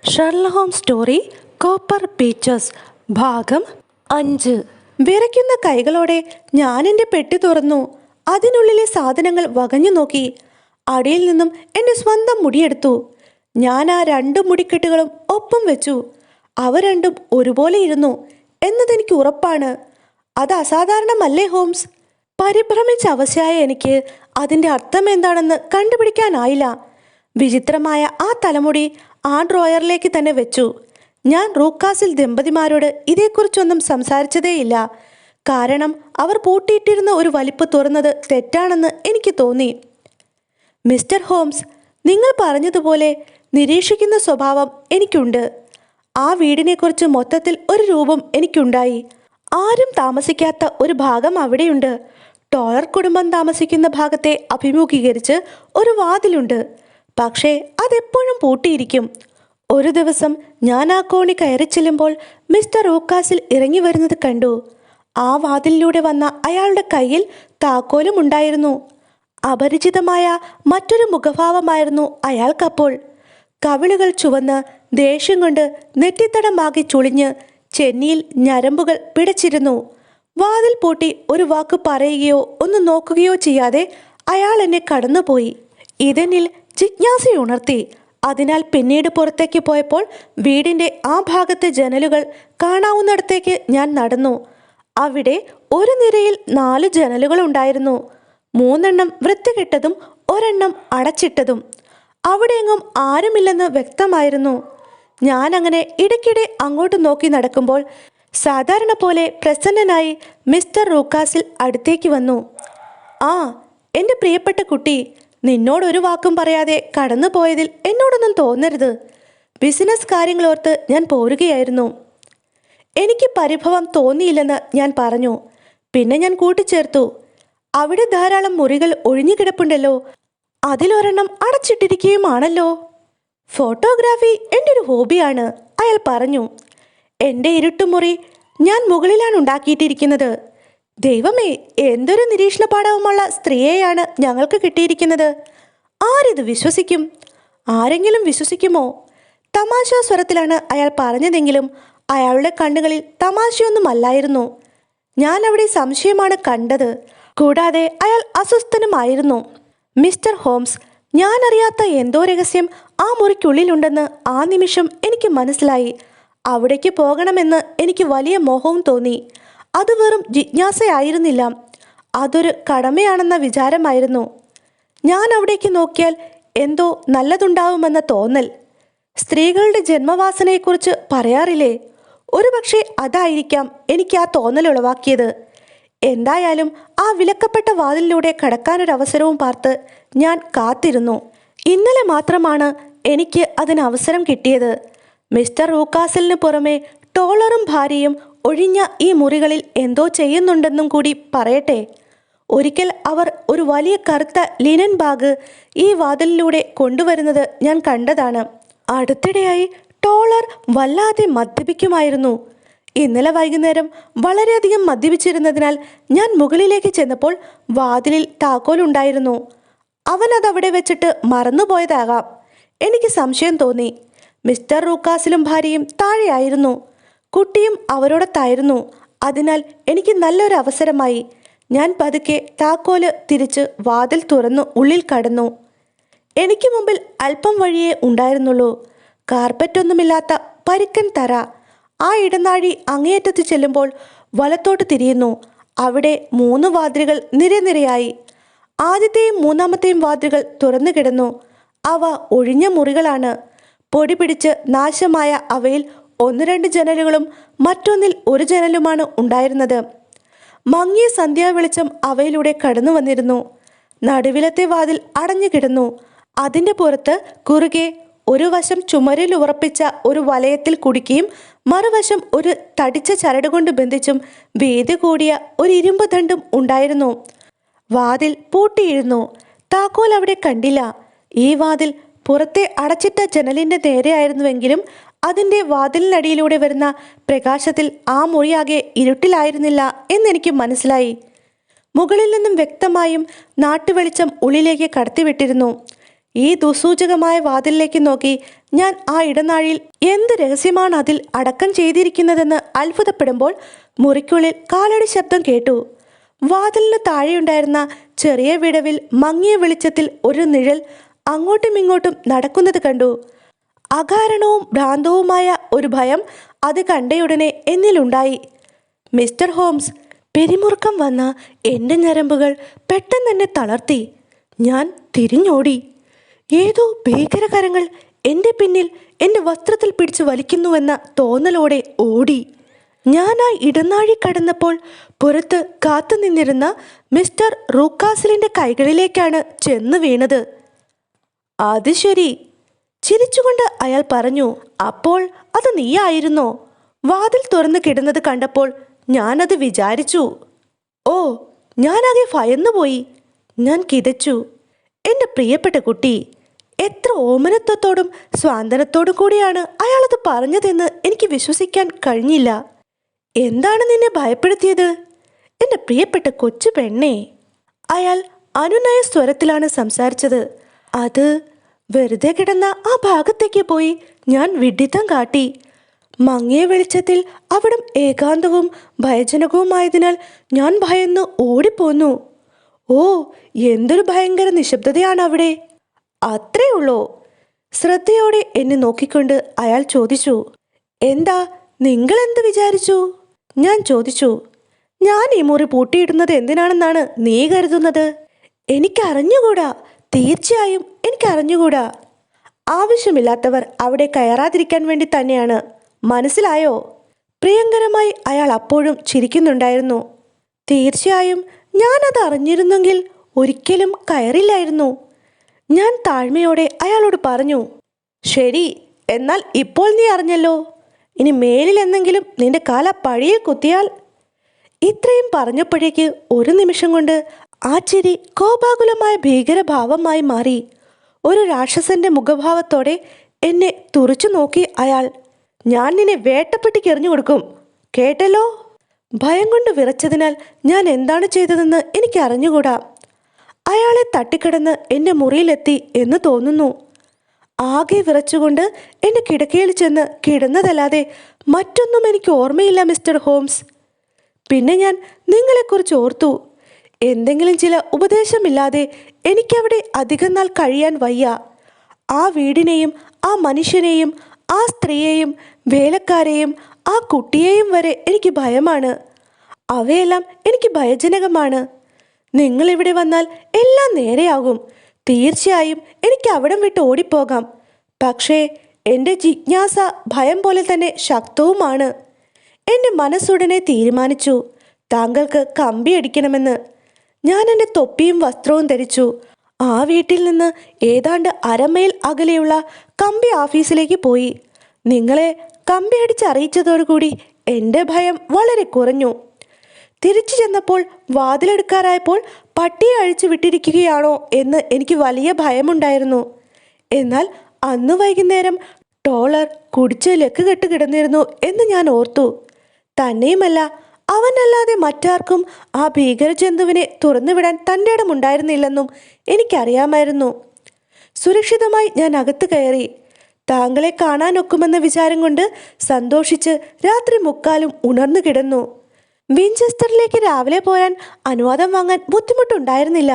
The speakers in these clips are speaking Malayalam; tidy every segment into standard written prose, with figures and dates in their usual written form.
Sherlock Holmes story copper peaches ഭാഗം 5. വിറയ്ക്കുന്ന കൈകളോടെ ഞാൻ എൻ്റെ പെട്ടി തുറന്നു. അതിനുള്ളിലെ സാധനങ്ങൾ വകഞ്ഞു നോക്കി. അടിയിൽ നിന്നും എൻ്റെ സ്വന്തം മുടിയെടുത്തു. ഞാൻ ആ 2 മുടിക്കെട്ടുകളും ഒപ്പം വെച്ചു. അവ രണ്ടും ഒരുപോലെ ഇരുന്നു എന്നതെനിക്ക് ഉറപ്പാണ്. അത് അസാധാരണമല്ലേ ഹോംസ്? പരിഭ്രമിച്ച അവശയായ എനിക്ക് അതിൻ്റെ അർത്ഥം എന്താണെന്ന് കണ്ടുപിടിക്കാനായില്ല. വിചിത്രമായ ആ തലമുടി ആ ഡ്രോയറിലേക്ക് തന്നെ വെച്ചു. ഞാൻ റൂക്കാസിൽ ദമ്പതിമാരോട് ഇതേക്കുറിച്ചൊന്നും സംസാരിച്ചതേയില്ല. കാരണം അവർ പൂട്ടിയിട്ടിരുന്ന ഒരു വലിപ്പ് തുറന്നത് തെറ്റാണെന്ന് എനിക്ക് തോന്നി. മിസ്റ്റർ ഹോംസ്, നിങ്ങൾ പറഞ്ഞതുപോലെ നിരീക്ഷിക്കുന്ന സ്വഭാവം എനിക്കുണ്ട്. ആ വീടിനെക്കുറിച്ച് മൊത്തത്തിൽ ഒരു രൂപം എനിക്കുണ്ടായി. ആരും താമസിക്കാത്ത ഒരു ഭാഗം അവിടെയുണ്ട്. ടോളർ കുടുംബം താമസിക്കുന്ന ഭാഗത്തെ അഭിമുഖീകരിച്ച് ഒരു വാതിലുണ്ട്. പക്ഷേ അതെപ്പോഴും പൂട്ടിയിരിക്കും. ഒരു ദിവസം ഞാൻ ആ കോണി കയറി ചെല്ലുമ്പോൾ മിസ്റ്റർ റൂക്കാസിൽ ഇറങ്ങി വരുന്നത് കണ്ടു. ആ വാതിലിലൂടെ വന്ന അയാളുടെ കയ്യിൽ താക്കോലും ഉണ്ടായിരുന്നു. അപരിചിതമായ മറ്റൊരു മുഖഭാവമായിരുന്നു അയാൾക്കപ്പോൾ. കവിളുകൾ ചുവന്ന് ദേഷ്യം കൊണ്ട് നെറ്റിത്തടമാകി ചുളിഞ്ഞ് ചെന്നിയിൽ ഞരമ്പുകൾ പിടച്ചിരുന്നു. വാതിൽ പൂട്ടി ഒരു വാക്ക് പറയുകയോ ഒന്ന് നോക്കുകയോ ചെയ്യാതെ അയാൾ എന്നെ കടന്നുപോയി. ഇതെന്നിൽ ജിജ്ഞാസയുണർത്തി. അതിനാൽ പിന്നീട് പുറത്തേക്ക് പോയപ്പോൾ വീടിൻ്റെ ആ ഭാഗത്തെ ജനലുകൾ കാണാവുന്നിടത്തേക്ക് ഞാൻ നടന്നു. അവിടെ ഒരു നിരയിൽ 4 ജനലുകൾ ഉണ്ടായിരുന്നു. 3 എണ്ണം വൃത്തികെട്ടതും ഒരെണ്ണം അടച്ചിട്ടതും. അവിടെയെങ്ങും ആരുമില്ലെന്ന് വ്യക്തമായിരുന്നു. ഞാൻ അങ്ങനെ ഇടയ്ക്കിടെ അങ്ങോട്ട് നോക്കി നടക്കുമ്പോൾ സാധാരണ പോലെ പ്രസന്നനായി മിസ്റ്റർ റൂക്കാസിൽ അടുത്തേക്ക് വന്നു. "ആ, എൻ്റെ പ്രിയപ്പെട്ട കുട്ടി, നിന്നോടൊരു വാക്കും പറയാതെ കടന്നു പോയതിൽ എന്നോടൊന്നും തോന്നരുത്. ബിസിനസ് കാര്യങ്ങളോർത്ത് ഞാൻ പോരുകയായിരുന്നു." എനിക്ക് പരിഭവം തോന്നിയില്ലെന്ന് ഞാൻ പറഞ്ഞു. പിന്നെ ഞാൻ കൂട്ടിച്ചേർത്തു, "അവിടെ ധാരാളം മുറികൾ ഒഴിഞ്ഞു കിടപ്പുണ്ടല്ലോ. അതിലൊരെണ്ണം അടച്ചിട്ടിരിക്കുകയുമാണല്ലോ." "ഫോട്ടോഗ്രാഫി എൻ്റെ ഒരു ഹോബിയാണ്," അയാൾ പറഞ്ഞു. "എൻ്റെ ഇരുട്ടുമുറി ഞാൻ മുകളിലാണ് ഉണ്ടാക്കിയിട്ടിരിക്കുന്നത്. ദൈവമേ, എന്തൊരു നിരീക്ഷണ പാഠവുമുള്ള സ്ത്രീയെയാണ് ഞങ്ങൾക്ക് കിട്ടിയിരിക്കുന്നത്. ആരിത് വിശ്വസിക്കും? ആരെങ്കിലും വിശ്വസിക്കുമോ?" തമാശാ സ്വരത്തിലാണ് അയാൾ പറഞ്ഞതെങ്കിലും അയാളുടെ കണ്ണുകളിൽ തമാശയൊന്നുമല്ലായിരുന്നു. ഞാൻ അവിടെ സംശയമാണ് കണ്ടത്. കൂടാതെ അയാൾ അസ്വസ്ഥനുമായിരുന്നു. "മിസ്റ്റർ ഹോംസ്, ഞാൻ അറിയാത്ത എന്തോ രഹസ്യം ആ മുറിക്കുള്ളിലുണ്ടെന്ന് ആ നിമിഷം എനിക്ക് മനസ്സിലായി. അവിടേക്ക് പോകണമെന്ന് എനിക്ക് വലിയ മോഹവും തോന്നി. അത് വെറും ജിജ്ഞാസയായിരുന്നില്ല, അതൊരു കടമയാണെന്ന വിചാരമായിരുന്നു. ഞാൻ അവിടേക്ക് നോക്കിയാൽ എന്തോ നല്ലതുണ്ടാവുമെന്ന തോന്നൽ. സ്ത്രീകളുടെ ജന്മവാസനയെക്കുറിച്ച് പറയാറില്ലേ? ഒരുപക്ഷെ അതായിരിക്കാം എനിക്ക് ആ തോന്നൽ ഉളവാക്കിയത്. എന്തായാലും ആ വിലക്കപ്പെട്ട വാതിലിലൂടെ കടക്കാനൊരവസരവും പാർത്ത് ഞാൻ കാത്തിരുന്നു. ഇന്നലെ മാത്രമാണ് എനിക്ക് അതിനവസരം കിട്ടിയത്. മിസ്റ്റർ റൂക്കാസിലിന് പുറമെ ടോളറും ഭാര്യയും ഒഴിഞ്ഞ ഈ മുറികളിൽ എന്തോ ചെയ്യുന്നുണ്ടെന്നും കൂടി പറയട്ടെ. ഒരിക്കൽ അവർ ഒരു വലിയ കറുത്ത ലിനൻ ബാഗ് ഈ വാതിലിലൂടെ കൊണ്ടുവരുന്നത് ഞാൻ കണ്ടതാണ്. അടുത്തിടെയായി ടോളർ വല്ലാതെ മദ്യപിക്കുമായിരുന്നു. ഇന്നലെ വൈകുന്നേരം വളരെയധികം മദ്യപിച്ചിരുന്നതിനാൽ ഞാൻ മുകളിലേക്ക് ചെന്നപ്പോൾ വാതിലിൽ താക്കോലുണ്ടായിരുന്നു. അവനതവിടെ വെച്ചിട്ട് മറന്നുപോയതാകാം. എനിക്ക് സംശയം തോന്നി. മിസ്റ്റർ റൂക്കാസിലും ഭാര്യയും താഴെയായിരുന്നു. കുട്ടിയും അവരോടൊത്തായിരുന്നു. അതിനാൽ എനിക്ക് നല്ലൊരു അവസരമായി. ഞാൻ പതുക്കെ താക്കോല് തിരിച്ച് വാതിൽ തുറന്നു ഉള്ളിൽ കടന്നു. എനിക്ക് മുമ്പിൽ അല്പം വഴിയേ ഉണ്ടായിരുന്നുള്ളൂ. കാർപ്പറ്റൊന്നുമില്ലാത്ത പരുക്കൻ തറ. ആ ഇടനാഴി അങ്ങേയറ്റത്ത് ചെല്ലുമ്പോൾ വലത്തോട്ട് തിരിയുന്നു. അവിടെ 3 വാതിലുകൾ നിരനിരയായി. ആദ്യത്തെയും 3ാമത്തെയും വാതിലുകൾ തുറന്നു കിടന്നു. അവ ഒഴിഞ്ഞ മുറികളാണ്. പൊടി പിടിച്ച് നാശമായ അവയിൽ 1-2 ജനലുകളും മറ്റൊന്നിൽ ഒരു ജനലുമാണ് ഉണ്ടായിരുന്നത്. മങ്ങിയ സന്ധ്യാവെളിച്ചം അവയിലൂടെ കടന്നു വന്നിരുന്നു. നടുവിലത്തെ വാതിൽ അടഞ്ഞു കിടന്നു. അതിൻ്റെ പുറത്ത് കുറുകെ ഒരു വശം ചുമരിൽ ഉറപ്പിച്ച ഒരു വലയത്തിൽ കുടുക്കിയും മറുവശം ഒരു തടിച്ച ചരടുകൊണ്ട് ബന്ധിച്ചും വീതി കൂടിയ ഒരു ഇരുമ്പ് ദണ്ഡും ഉണ്ടായിരുന്നു. വാതിൽ പൂട്ടിയിരുന്നു. താക്കോൽ അവിടെ കണ്ടില്ല. ഈ വാതിൽ പുറത്തെ അടച്ചിട്ട ജനലിൻ്റെ നേരെയായിരുന്നുവെങ്കിലും അതിൻ്റെ വാതിലിനടിയിലൂടെ വരുന്ന പ്രകാശത്തിൽ ആ മുറിയാകെ ഇരുട്ടിലായിരുന്നില്ല എന്നെനിക്ക് മനസ്സിലായി. മുകളിൽ നിന്നും വ്യക്തമായും നാട്ടുവെളിച്ചം ഉള്ളിലേക്ക് കടത്തിവിട്ടിരുന്നു. ഈ ദുസൂചകമായ വാതിലിലേക്ക് നോക്കി ഞാൻ ആ ഇടനാഴിയിൽ എന്ത് രഹസ്യമാണ് അതിൽ അടക്കം ചെയ്തിരിക്കുന്നതെന്ന് അത്ഭുതപ്പെടുമ്പോൾ മുറിക്കുള്ളിൽ കാലടി ശബ്ദം കേട്ടു. വാതിലിന് താഴെയുണ്ടായിരുന്ന ചെറിയ വിടവിൽ മങ്ങിയ വെളിച്ചത്തിൽ ഒരു നിഴൽ അങ്ങോട്ടും ഇങ്ങോട്ടും നടക്കുന്നത് കണ്ടു. അകാരണവും ഭ്രാന്തവുമായ ഒരു ഭയം അത് കണ്ടയുടനെ എന്നിലുണ്ടായി. മിസ്റ്റർ ഹോംസ്, പെരിമുറുക്കം വന്ന എൻ്റെ ഞരമ്പുകൾ പെട്ടെന്ന് തന്നെ തളർത്തി. ഞാൻ തിരിഞ്ഞോടി. ഏതോ ഭീകരകരങ്ങൾ എൻ്റെ പിന്നിൽ എൻ്റെ വസ്ത്രത്തിൽ പിടിച്ചു വലിക്കുന്നുവെന്ന തോന്നലോടെ ഓടി. ഞാൻ ആ ഇടനാഴി കടന്നപ്പോൾ പുറത്ത് കാത്തു നിന്നിരുന്ന മിസ്റ്റർ റൂക്കാസിലിൻ്റെ കൈകളിലേക്കാണ് ചെന്ന് വീണത്. അത് ശരി, ചിരിച്ചുകൊണ്ട് അയാൾ പറഞ്ഞു. അപ്പോൾ അത് നീയായിരുന്നോ? വാതിൽ തുറന്നു കിടന്നത് കണ്ടപ്പോൾ ഞാനത് വിചാരിച്ചു. ഓ, ഞാനാകെ ഭയന്നുപോയി. ഞാൻ കിതച്ചു. എൻ്റെ പ്രിയപ്പെട്ട കുട്ടി, എത്ര ഓമനത്വത്തോടും സ്വാന്തനത്തോടും കൂടിയാണ് അയാളത് പറഞ്ഞതെന്ന് എനിക്ക് വിശ്വസിക്കാൻ കഴിഞ്ഞില്ല. എന്താണ് നിന്നെ ഭയപ്പെടുത്തിയത്, എൻ്റെ പ്രിയപ്പെട്ട കൊച്ചു പെണ്ണേ? അയാൾ അനുനയ സ്വരത്തിലാണ് സംസാരിച്ചത്. അത് വെറുതെ കിടന്ന ആ ഭാഗത്തേക്ക് പോയി ഞാൻ വിഡ്ഢിത്തം കാട്ടി. മങ്ങിയ വെളിച്ചത്തിൽ അവിടം ഏകാന്തവും ഭയജനകവുമായതിനാൽ ഞാൻ ഭയന്ന് ഓടിപ്പോന്നു. ഓ, എന്തൊരു ഭയങ്കര നിശബ്ദതയാണ് അവിടെ. അത്രേ ഉള്ളോ? ശ്രദ്ധയോടെ എന്നെ നോക്കിക്കൊണ്ട് അയാൾ ചോദിച്ചു. എന്താ, നിങ്ങളെന്ത് വിചാരിച്ചു? ഞാൻ ചോദിച്ചു. ഞാൻ ഈ മുറി പൂട്ടിയിടുന്നത് എന്തിനാണെന്നാണ് നീ കരുതുന്നത്? എനിക്കറിഞ്ഞുകൂടാ, തീർച്ചയായും എനിക്കറിഞ്ഞുകൂടാ. ആവശ്യമില്ലാത്തവർ അവിടെ കയറാതിരിക്കാൻ വേണ്ടി തന്നെയാണ്, മനസ്സിലായോ? പ്രിയങ്കരമായി അയാൾ അപ്പോഴും ചിരിക്കുന്നുണ്ടായിരുന്നു. തീർച്ചയായും ഞാനത് അറിഞ്ഞിരുന്നെങ്കിൽ ഒരിക്കലും കയറില്ലായിരുന്നു. ഞാൻ താഴ്മയോടെ അയാളോട് പറഞ്ഞു. ശരി, എന്നാൽ ഇപ്പോൾ നീ അറിഞ്ഞല്ലോ. ഇനി മേലിൽ എന്തെങ്കിലും നിന്റെ കാല പഴിയിൽ കുത്തിയാൽ. ഇത്രയും പറഞ്ഞപ്പോഴേക്ക് ഒരു നിമിഷം കൊണ്ട് ആ ചിരി കോപാകുലമായ ഭീകരഭാവമായി മാറി. ഒരു രാക്ഷസന്റെ മുഖഭാവത്തോടെ എന്നെ തുറച്ചു നോക്കി അയാൾ. ഞാൻ നിന്നെ വേട്ടപ്പെട്ടിക്ക് കൊടുക്കും, കേട്ടല്ലോ? ഭയം കൊണ്ട് വിറച്ചതിനാൽ ഞാൻ എന്താണ് ചെയ്തതെന്ന് എനിക്ക് അറിഞ്ഞുകൂടാ. അയാളെ തട്ടിക്കിടന്ന് എൻ്റെ മുറിയിലെത്തി എന്ന് തോന്നുന്നു. ആകെ വിറച്ചുകൊണ്ട് എൻ്റെ കിടക്കയിൽ ചെന്ന് കിടന്നതല്ലാതെ മറ്റൊന്നും എനിക്ക് ഓർമ്മയില്ല മിസ്റ്റർ ഹോംസ്. പിന്നെ ഞാൻ നിങ്ങളെക്കുറിച്ച് ഓർത്തു. എന്തെങ്കിലും ചില ഉപദേശമില്ലാതെ എനിക്കവിടെ അധികം നാൾ കഴിയാൻ വയ്യ. ആ വീടിനെയും ആ മനുഷ്യനെയും ആ സ്ത്രീയെയും വേലക്കാരെയും ആ കുട്ടിയെയും വരെ എനിക്ക് ഭയമാണ്. അവയെല്ലാം എനിക്ക് ഭയജനകമാണ്. നിങ്ങളിവിടെ വന്നാൽ എല്ലാം നേരെയാകും. തീർച്ചയായും എനിക്ക് അവിടം വിട്ട് ഓടിപ്പോകാം. പക്ഷേ എൻ്റെ ജിജ്ഞാസ ഭയം പോലെ തന്നെ ശക്തവുമാണ്. എൻ്റെ മനസ്സുടനെ തീരുമാനിച്ചു, താങ്കൾക്ക് കമ്പിയടിക്കണമെന്ന്. ഞാൻ എൻ്റെ തൊപ്പിയും വസ്ത്രവും ധരിച്ചു ആ വീട്ടിൽ നിന്ന് ഏതാണ്ട് അരമൈൽ അകലെയുള്ള കമ്പി ഓഫീസിലേക്ക് പോയി. നിങ്ങളെ കമ്പി അടിച്ചറിയിച്ചതോടുകൂടി എൻ്റെ ഭയം വളരെ കുറഞ്ഞു. തിരിച്ചു ചെന്നപ്പോൾ വാതിലെടുക്കാറായപ്പോൾ പട്ടിയെ അഴിച്ചു വിട്ടിരിക്കുകയാണോ എന്ന് എനിക്ക് വലിയ ഭയമുണ്ടായിരുന്നു. എന്നാൽ അന്ന് വൈകുന്നേരം ടോളർ കുടിച്ച് ലക്ക് കെട്ട് കിടന്നിരുന്നു എന്ന് ഞാൻ ഓർത്തു. തന്നെയുമല്ല, അവനല്ലാതെ മറ്റാർക്കും ആ ഭീകരജന്തുവിനെ തുറന്നുവിടാൻ തൻ്റെ ഇടമുണ്ടായിരുന്നില്ലെന്നും എനിക്കറിയാമായിരുന്നു. സുരക്ഷിതമായി ഞാൻ അകത്ത് കയറി. താങ്കളെ കാണാനൊക്കുമെന്ന വിചാരം കൊണ്ട് സന്തോഷിച്ച് രാത്രി മുക്കാലും ഉണർന്നു കിടന്നു. വിൻചെസ്റ്ററിലേക്ക് രാവിലെ പോരാൻ അനുവാദം വാങ്ങാൻ ബുദ്ധിമുട്ടുണ്ടായിരുന്നില്ല.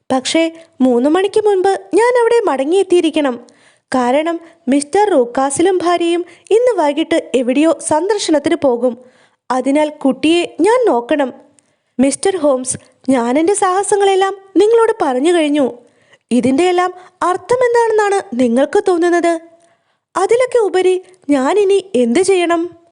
പക്ഷേ 3 മണിക്ക് മുൻപ് ഞാൻ അവിടെ മടങ്ങിയെത്തിയിരിക്കണം. കാരണം മിസ്റ്റർ റൂക്കാസിലും ഭാര്യയും ഇന്ന് വൈകിട്ട് എവിടെയോ സന്ദർശനത്തിന് പോകും. അതിനാൽ കുട്ടിയെ ഞാൻ നോക്കണം. മിസ്റ്റർ ഹോംസ്, ഞാൻ എൻ്റെ സാഹസങ്ങളെല്ലാം നിങ്ങളോട് പറഞ്ഞു കഴിഞ്ഞു. ഇതിൻ്റെ എല്ലാം അർത്ഥം എന്താണെന്നാണ് നിങ്ങൾക്ക് തോന്നുന്നത്? അതിലൊക്കെ ഉപരി ഞാൻ ഇനി എന്ത് ചെയ്യണം?